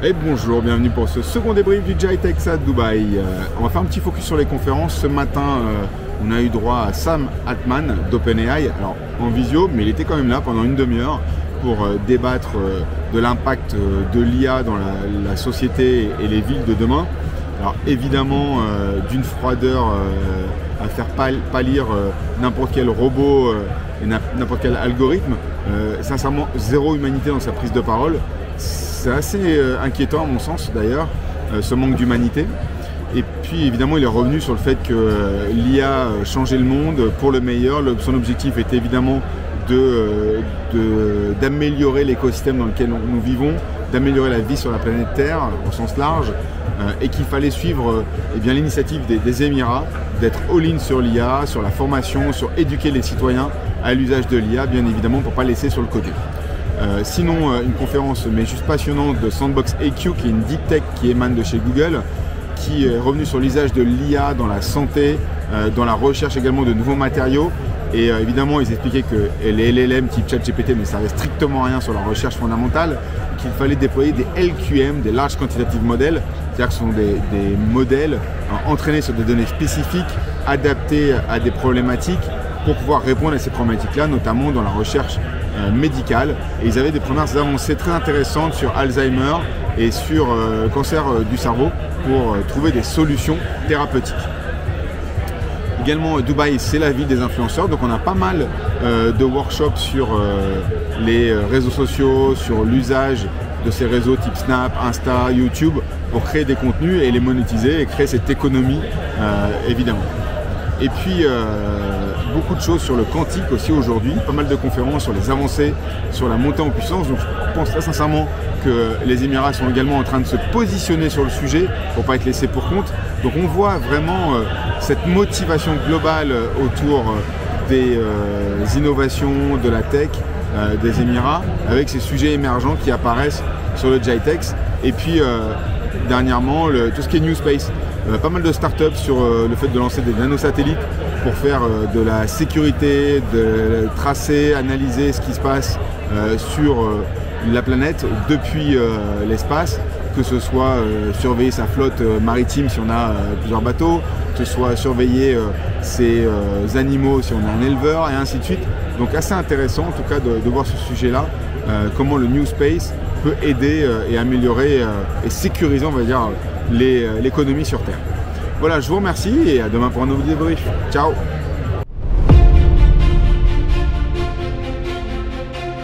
Et bonjour, bienvenue pour ce second débrief du GITEX à Dubaï. On va faire un petit focus sur les conférences. Ce matin, on a eu droit à Sam Altman d'OpenAI, alors en visio, mais il était quand même là pendant une demi-heure pour débattre de l'impact de l'IA dans la société et les villes de demain. Alors évidemment, d'une froideur à faire pâlir n'importe quel robot et n'importe quel algorithme, sincèrement zéro humanité dans sa prise de parole. C'est assez inquiétant à mon sens d'ailleurs, ce manque d'humanité. Et puis évidemment il est revenu sur le fait que l'IA changeait le monde pour le meilleur. Son objectif était évidemment d'améliorer l'écosystème dans lequel nous vivons, d'améliorer la vie sur la planète Terre au sens large, et qu'il fallait suivre l'initiative des Émirats d'être all-in sur l'IA, sur la formation, sur éduquer les citoyens à l'usage de l'IA, bien évidemment pour ne pas laisser sur le côté. Sinon, une conférence mais juste passionnante de Sandbox AQ, qui est une deep tech qui émane de chez Google, qui est revenue sur l'usage de l'IA dans la santé, dans la recherche également de nouveaux matériaux. Et évidemment, ils expliquaient que les LLM type ChatGPT ne servaient strictement à rien sur la recherche fondamentale, qu'il fallait déployer des LQM, des Large Quantitative Models, c'est-à-dire que ce sont des modèles entraînés sur des données spécifiques, adaptés à des problématiques, pour pouvoir répondre à ces problématiques-là, notamment dans la recherche médicale. Et ils avaient des premières avancées très intéressantes sur Alzheimer et sur cancer du cerveau pour trouver des solutions thérapeutiques. Également, Dubaï, c'est la ville des influenceurs, donc on a pas mal de workshops sur les réseaux sociaux, sur l'usage de ces réseaux type Snap, Insta, YouTube, pour créer des contenus et les monétiser et créer cette économie, évidemment. Et puis, beaucoup de choses sur le quantique aussi aujourd'hui, pas mal de conférences sur les avancées, sur la montée en puissance. Donc je pense très sincèrement que les Émirats sont également en train de se positionner sur le sujet pour ne pas être laissés pour compte. Donc on voit vraiment cette motivation globale autour des innovations de la tech des Émirats, avec ces sujets émergents qui apparaissent sur le GITEX. Et puis dernièrement, tout ce qui est New Space. Pas mal de startups sur le fait de lancer des nanosatellites pour faire de la sécurité, de tracer, analyser ce qui se passe sur la planète depuis l'espace, que ce soit surveiller sa flotte maritime si on a plusieurs bateaux, que ce soit surveiller ses animaux si on a un éleveur, et ainsi de suite. Donc assez intéressant en tout cas de voir ce sujet-là, comment le New Space peut aider et améliorer et sécuriser, on va dire, l'économie sur Terre. Voilà, je vous remercie et à demain pour un nouveau débrief. Ciao!